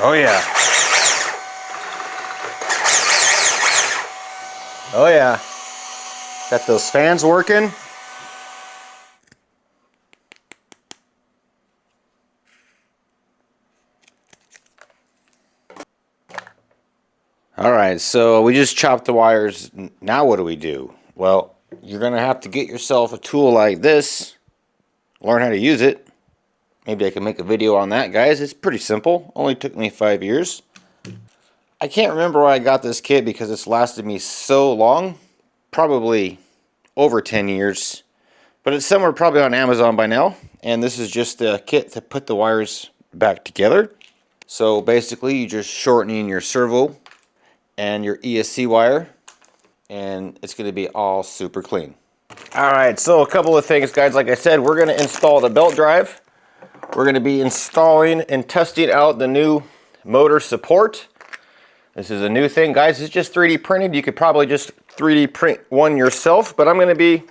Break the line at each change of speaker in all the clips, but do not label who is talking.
Oh yeah. Oh yeah. Got those fans working. All right, so we just chopped the wires. Now what do we do? Well, you're gonna have to get yourself a tool like this, learn how to use it. Maybe I can make a video on that, guys. It's pretty simple. Only took me 5 years. I can't remember where I got this kit because it's lasted me so long. Probably over 10 years. But it's somewhere probably on Amazon by now. And this is just the kit to put the wires back together. So basically, you're just shortening your servo and your ESC wire, and it's going to be all super clean. All right, so a couple of things, guys. Like I said, we're going to install the belt drive. We're going to be installing and testing out the new motor support. This is a new thing, guys. It's just 3D printed. You could probably just 3D print one yourself, but I'm going to be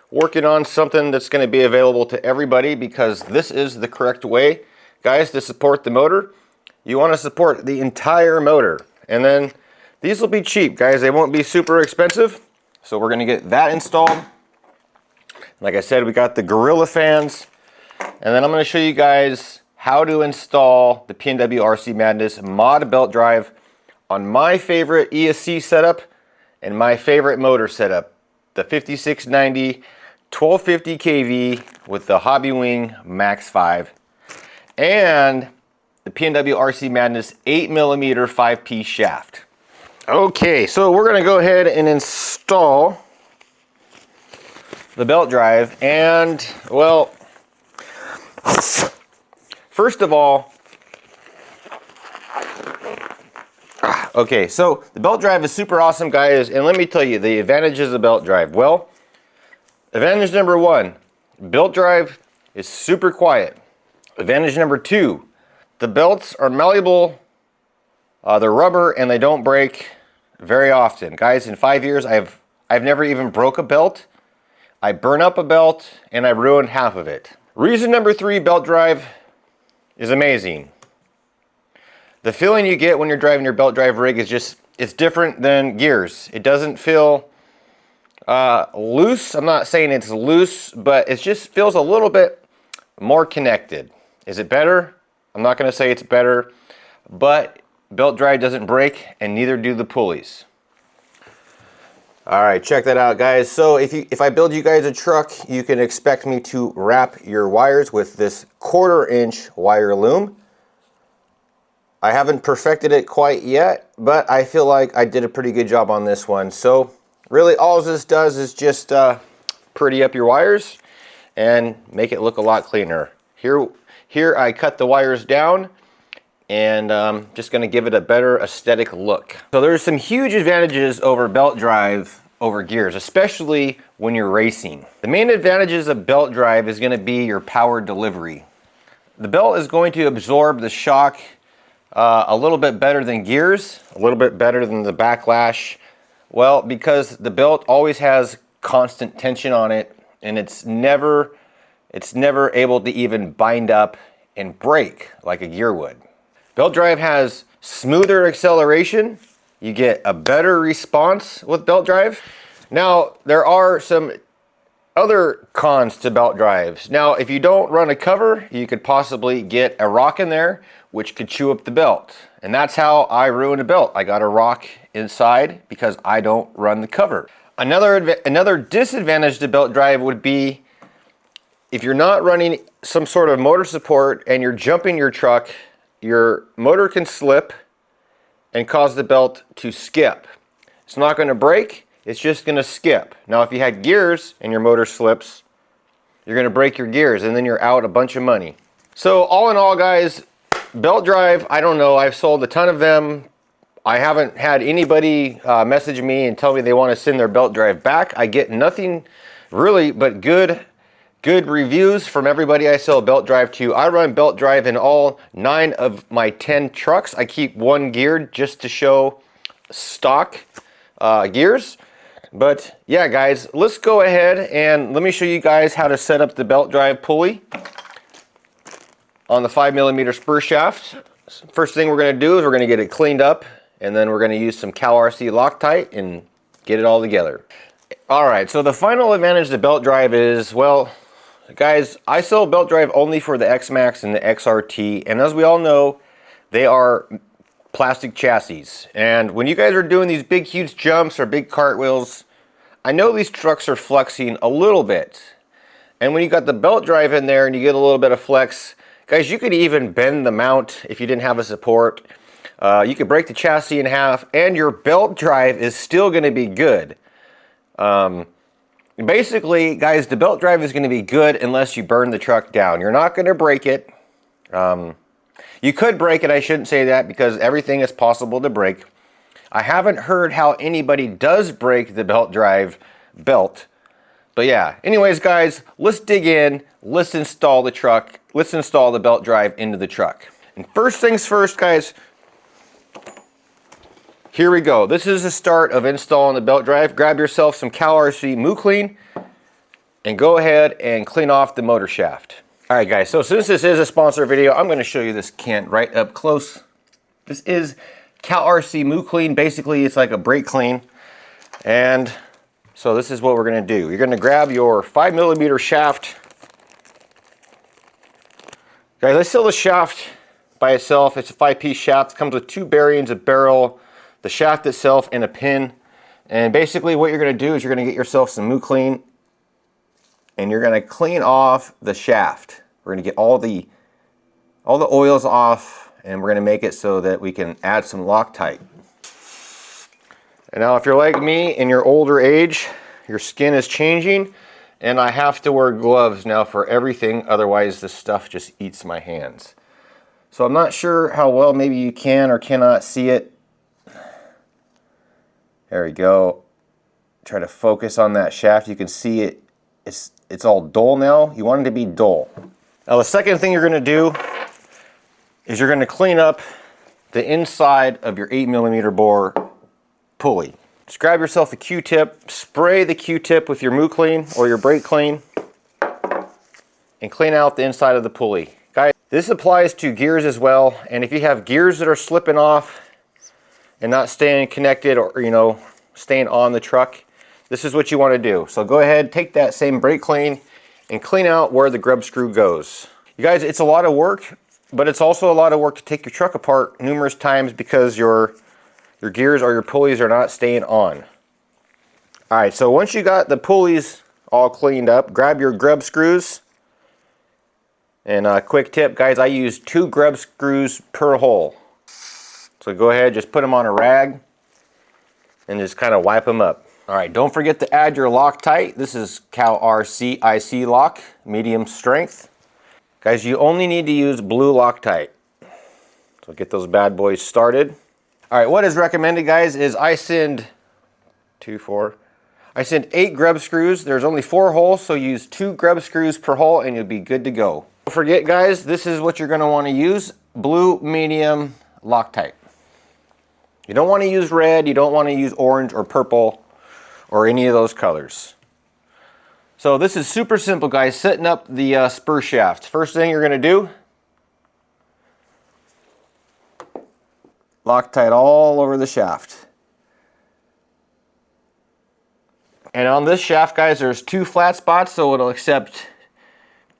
working on something that's going to be available to everybody because this is the correct way, guys, to support the motor. You want to support the entire motor, and then these will be cheap, guys. They won't be super expensive. So we're going to get that installed. Like I said, we got the Gorilla fans. And then I'm going to show you guys how to install the Pnwrcmadness Mod Belt Drive on my favorite ESC setup and my favorite motor setup. The 5690 1250 kV with the Hobbywing Max 5. And the Pnwrcmadness 8mm 5P shaft. Okay, so we're going to go ahead and install the belt drive, and well, first of all, okay, so the belt drive is super awesome, guys, and let me tell you the advantages of belt drive. Well, advantage number 1, belt drive is super quiet. Advantage number 2, the belts are malleable. They're rubber and they don't break very often. Guys, in 5 years, I've never even broke a belt. I burn up a belt and I ruined half of it. Reason number 3, belt drive is amazing. The feeling you get when you're driving your belt drive rig is just, it's different than gears. It doesn't feel loose. I'm not saying it's loose, but it just feels a little bit more connected. Is it better? I'm not going to say it's better, but belt drive doesn't break, and neither do the pulleys. All right, check that out, guys. So if I build you guys a truck, you can expect me to wrap your wires with this 1/4 inch wire loom. I haven't perfected it quite yet, but I feel like I did a pretty good job on this one. So really all this does is just pretty up your wires and make it look a lot cleaner. Here I cut the wires down, and just going to give it a better aesthetic look. So there's some huge advantages over belt drive over gears, especially when you're racing. The main advantages of belt drive is going to be your power delivery. The belt is going to absorb the shock a little bit better than gears, a little bit better than the backlash. Well, because the belt always has constant tension on it, and it's never able to even bind up and break like a gear would. Belt drive has smoother acceleration. You get a better response with belt drive. Now, there are some other cons to belt drives. Now, if you don't run a cover, you could possibly get a rock in there, which could chew up the belt. And that's how I ruined a belt. I got a rock inside because I don't run the cover. Another disadvantage to belt drive would be if you're not running some sort of motor support and you're jumping your truck, your motor can slip and cause the belt to skip. It's not going to break, it's just going to skip. Now if you had gears and your motor slips, you're going to break your gears and then you're out a bunch of money. So all in all, guys, belt drive, I don't know, I've sold a ton of them. I haven't had anybody message me and tell me they want to send their belt drive back. I get nothing really but good reviews from everybody I sell a belt drive to. I run belt drive in all 9 of my 10 trucks. I keep one geared just to show stock gears. But yeah, guys, let's go ahead and let me show you guys how to set up the belt drive pulley on the 5mm spur shaft. First thing we're going to do is we're going to get it cleaned up, and then we're going to use some CalRC Loctite and get it all together. Alright, so the final advantage of the belt drive is, well, guys, I sell belt drive only for the Xmaxx and the XRT, and as we all know, they are plastic chassis. And when you guys are doing these big huge jumps or big cartwheels, I know these trucks are flexing a little bit. And when you got the belt drive in there and you get a little bit of flex, guys, you could even bend the mount if you didn't have a support. You could break the chassis in half, and your belt drive is still going to be good. Basically, guys, the belt drive is going to be good unless you burn the truck down. You're not going to break it. You could break it, I shouldn't say that, because everything is possible to break. I haven't heard how anybody does break the belt drive belt. But yeah, anyways, guys, let's dig in. Let's install the truck. Let's install the belt drive into the truck. And first things first, guys, here we go. This is the start of installing the belt drive. Grab yourself some CalRC Moo Clean and go ahead and clean off the motor shaft. All right, guys, so since this is a sponsor video, I'm going to show you this can right up close. This is CalRC Moo Clean. Basically, it's like a brake clean. And so this is what we're going to do. You're going to grab your 5mm shaft. Guys, I sell the shaft by itself. It's a 5-piece shaft. It comes with 2 bearings, a barrel, the shaft itself, and a pin. And basically what you're going to do is you're going to get yourself some Moo Clean, and you're going to clean off the shaft. We're going to get all the oils off, and we're going to make it so that we can add some Loctite. And now if you're like me in your older age, your skin is changing, and I have to wear gloves now for everything, otherwise this stuff just eats my hands. So I'm not sure how well maybe you can or cannot see it. There we go. Try to focus on that shaft. You can see it. It's all dull now. You want it to be dull. Now the second thing you're going to do is you're going to clean up the inside of your 8mm bore pulley. Just grab yourself a Q-tip, spray the Q-tip with your Moo Clean or your brake clean, and clean out the inside of the pulley. Guys, this applies to gears as well, and if you have gears that are slipping off and not staying connected, or staying on the truck, this is what you want to do. So go ahead, take that same brake clean and clean out where the grub screw goes. You guys, it's a lot of work, but it's also a lot of work to take your truck apart numerous times because your gears or your pulleys are not staying on. Alright, so once you got the pulleys all cleaned up, grab your grub screws. And a quick tip, guys, I use 2 grub screws per hole. So go ahead, just put them on a rag and just kind of wipe them up. Alright, don't forget to add your Loctite. This is CalRC IC Lock, medium strength. Guys, you only need to use blue Loctite. So get those bad boys started. Alright, what is recommended, guys, is I send 8 grub screws. There's only 4 holes, so use 2 grub screws per hole and you'll be good to go. Don't forget, guys, this is what you're going to want to use. Blue, medium, Loctite. You don't want to use red, you don't want to use orange or purple or any of those colors. So this is super simple, guys, setting up the spur shaft. First thing you're going to do, Loctite all over the shaft. And on this shaft, guys, there's 2 flat spots, so it'll accept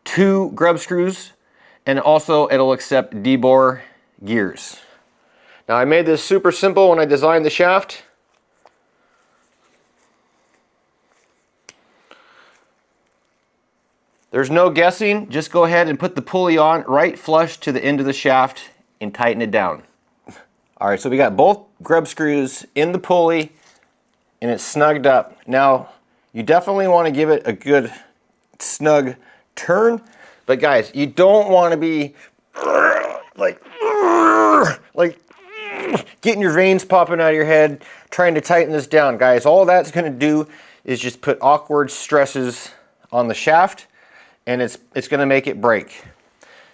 2 grub screws, and also it'll accept D-bore gears. Now I made this super simple when I designed the shaft. There's no guessing, just go ahead and put the pulley on right flush to the end of the shaft and tighten it down. Alright, so we got both grub screws in the pulley and it's snugged up. Now, you definitely want to give it a good snug turn, but guys, you don't want to be like getting your veins popping out of your head trying to tighten this down. Guys, all that's going to do is just put awkward stresses on the shaft, and it's going to make it break.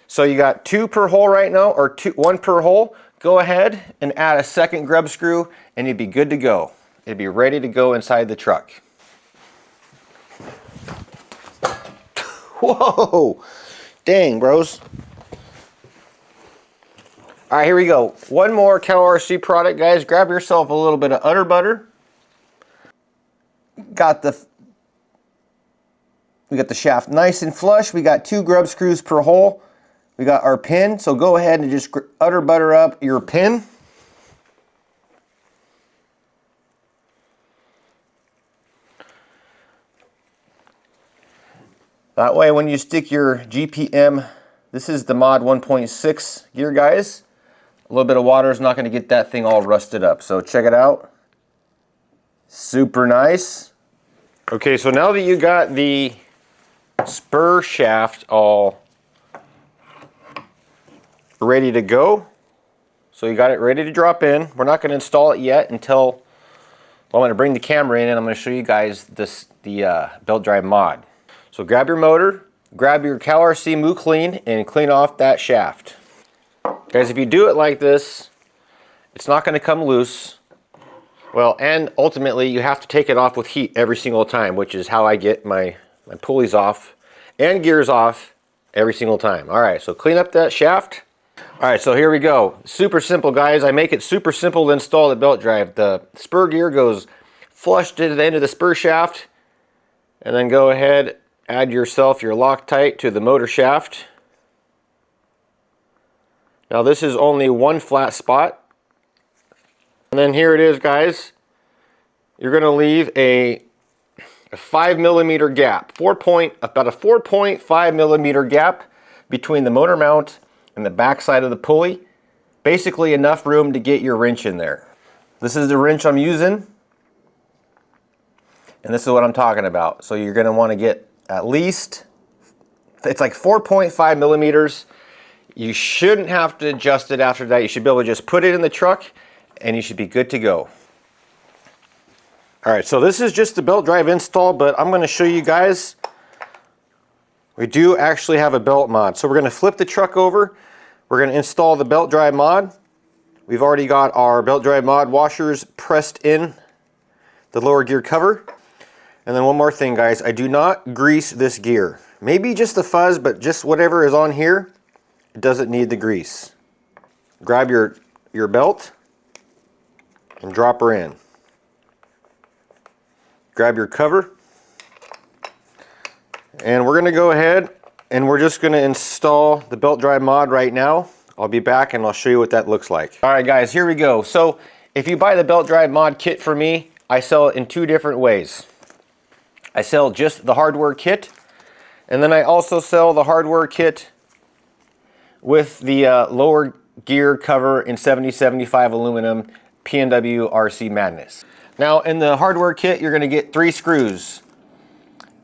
So you got 2 per hole right now, or 1 per hole. Go ahead and add a second grub screw and you'd be good to go. It'd be ready to go inside the truck. Whoa! Dang, bros. All right, here we go. One more CalRC product, guys. Grab yourself a little bit of udder butter. We got the shaft nice and flush. We got 2 grub screws per hole. We got our pin, so go ahead and just udder butter up your pin. That way when you stick your GPM, this is the Mod 1.6 gear, guys. A little bit of water is not going to get that thing all rusted up. So check it out. Super nice. Okay, so now that you got the spur shaft all ready to go, so you got it ready to drop in. We're not going to install it yet until, well, I'm going to bring the camera in and I'm going to show you guys the belt drive mod. So grab your motor, grab your CalRC Moo Clean, and clean off that shaft. Guys, if you do it like this, it's not going to come loose. Well, and ultimately you have to take it off with heat every single time, which is how I get my pulleys off and gears off every single time. All right, so clean up that shaft. All right, so here we go. Super simple, guys. I make it super simple to install the belt drive. The spur gear goes flush to the end of the spur shaft, and then go ahead, add yourself your Loctite to the motor shaft. Now this is only one flat spot. And then here it is, guys. You're going to leave a 5mm gap, about a 4.5mm gap between the motor mount and the back side of the pulley. Basically enough room to get your wrench in there. This is the wrench I'm using, and this is what I'm talking about. So you're going to want to get at least, it's like 4.5 millimeters. You shouldn't have to adjust it after that. You should be able to just put it in the truck and you should be good to go. All right, so this is just the belt drive install, but I'm going to show you guys, we do actually have a belt mod. So we're going to flip the truck over. We're going to install the belt drive mod. We've already got our belt drive mod washers pressed in the lower gear cover. And then one more thing, guys, I do not grease this gear. Maybe just the fuzz, but just whatever is on here, it doesn't need the grease. Grab your belt and drop her in. Grab your cover. And we're gonna go ahead and we're just gonna install the belt drive mod right now. I'll be back and I'll show you what that looks like. All right, guys, here we go. So if you buy the belt drive mod kit from me, I sell it in 2 different ways. I sell just the hardware kit, and then I also sell the hardware kit with the lower gear cover in 7075 aluminum Pnwrc Madness. Now in the hardware kit, you're going to get 3 screws.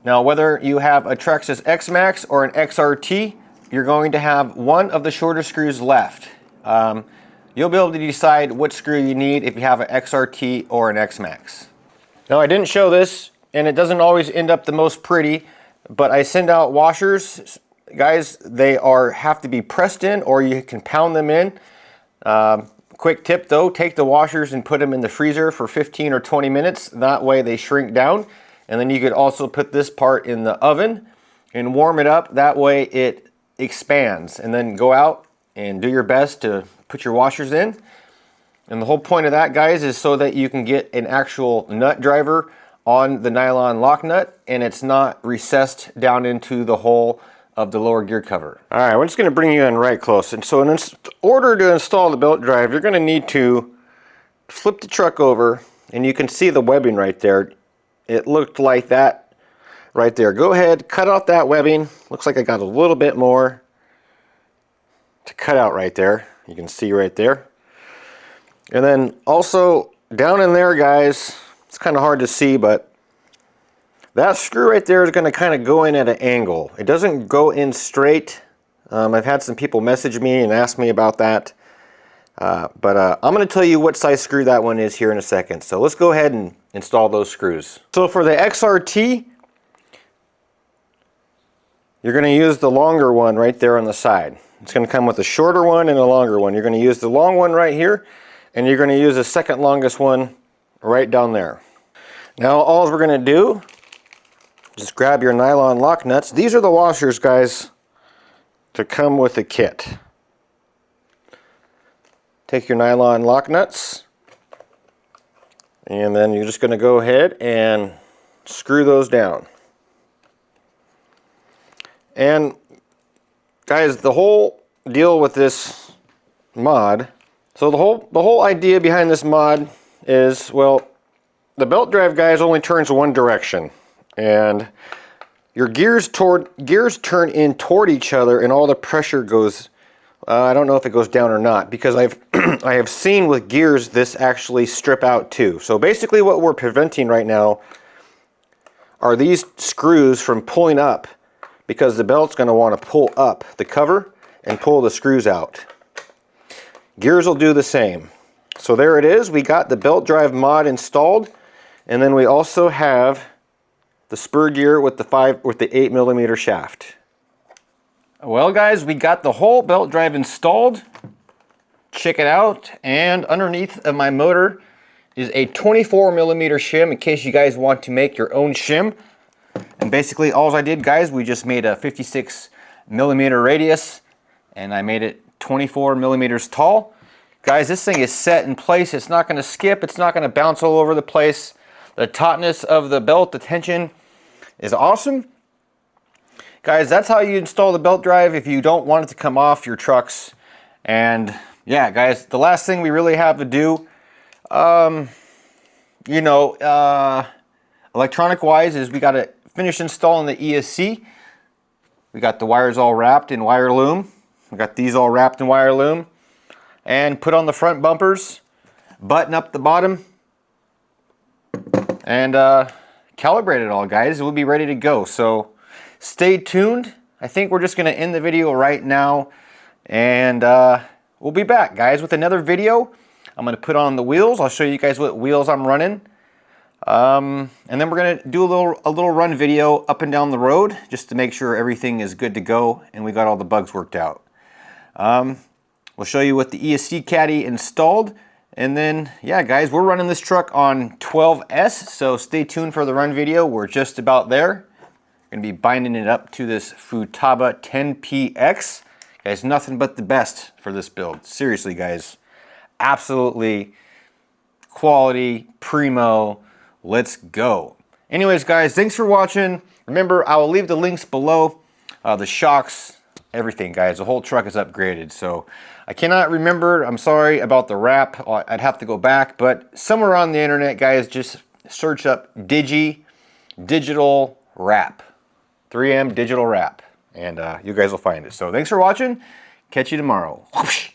Now whether you have a Traxxas Xmaxx or an XRT, you're going to have one of the shorter screws left. You'll be able to decide which screw you need if you have an XRT or an Xmaxx. Now I didn't show this, and it doesn't always end up the most pretty, but I send out washers. Guys, they have to be pressed in, or you can pound them in. Quick tip though, take the washers and put them in the freezer for 15 or 20 minutes. That way they shrink down. And then you could also put this part in the oven and warm it up. That way it expands. And then go out and do your best to put your washers in. And the whole point of that, guys, is so that you can get an actual nut driver on the nylon lock nut, and it's not recessed down into the hole of the lower gear cover. All right, we're just going to bring you in right close. And so in order to install the belt drive, you're going to need to flip the truck over, and you can see the webbing right there. It looked like that right there. Go ahead, cut out that webbing. Looks like I got a little bit more to cut out right there. You can see right there. And then also down in there, guys, it's kind of hard to see, but that screw right there is going to kind of go in at an angle. It doesn't go in straight. I've had some people message me and ask me about that. But I'm going to tell you what size screw that one is here in a second. So let's go ahead and install those screws. So for the XRT, you're going to use the longer one right there on the side. It's going to come with a shorter one and a longer one. You're going to use the long one right here, and you're going to use the second longest one right down there. Now all we're going to do, just grab your nylon lock nuts. These are the washers, guys, to come with the kit. take your nylon lock nuts, and then you're just going to go ahead and screw those down. And guys, the whole deal with this mod, so the whole idea behind this mod is, well, the belt drive, guys, only turns one direction, and your gears turn in toward each other, and all the pressure goes, I don't know if it goes down or not, because I have seen with gears this actually strip out too. So basically what we're preventing right now are these screws from pulling up, because the belt's going to want to pull up the cover and pull the screws out. Gears will do the same. So there it is. We got the belt drive mod installed, and then we also have the spur gear with the 8mm shaft. Well, guys, we got the whole belt drive installed. Check it out. And underneath of my motor is a 24mm shim in case you guys want to make your own shim. And basically all I did, guys, we just made a 56mm radius, and I made it 24mm tall. Guys, this thing is set in place. It's not going to skip. It's not going to bounce all over the place. The tautness of the belt, the tension is awesome. Guys, that's how you install the belt drive if you don't want it to come off your trucks. And yeah, guys, the last thing we really have to do, electronic wise, is we got to finish installing the ESC. We got the wires all wrapped in wire loom. We got these all wrapped in wire loom. And put on the front bumpers, button up the bottom, and calibrate it all, guys. We'll be ready to go. So stay tuned. I think we're just going to end the video right now, and we'll be back, guys, with another video. I'm going to put on the wheels. I'll show you guys what wheels I'm running, and then we're going to do a little run video up and down the road just to make sure everything is good to go and we got all the bugs worked out. We'll show you what the ESC caddy installed. And then, yeah, guys, we're running this truck on 12S, so stay tuned for the run video. We're just about there. We're going to be binding it up to this Futaba 10PX. Guys, nothing but the best for this build. Seriously, guys. Absolutely quality, primo. Let's go. Anyways, guys, thanks for watching. Remember, I will leave the links below. The shocks, everything, guys. The whole truck is upgraded, so I cannot remember. I'm sorry about the wrap. I'd have to go back, but somewhere on the internet, guys, just search up digital wrap, 3M digital wrap, and you guys will find it. So thanks for watching. Catch you tomorrow. Whoosh.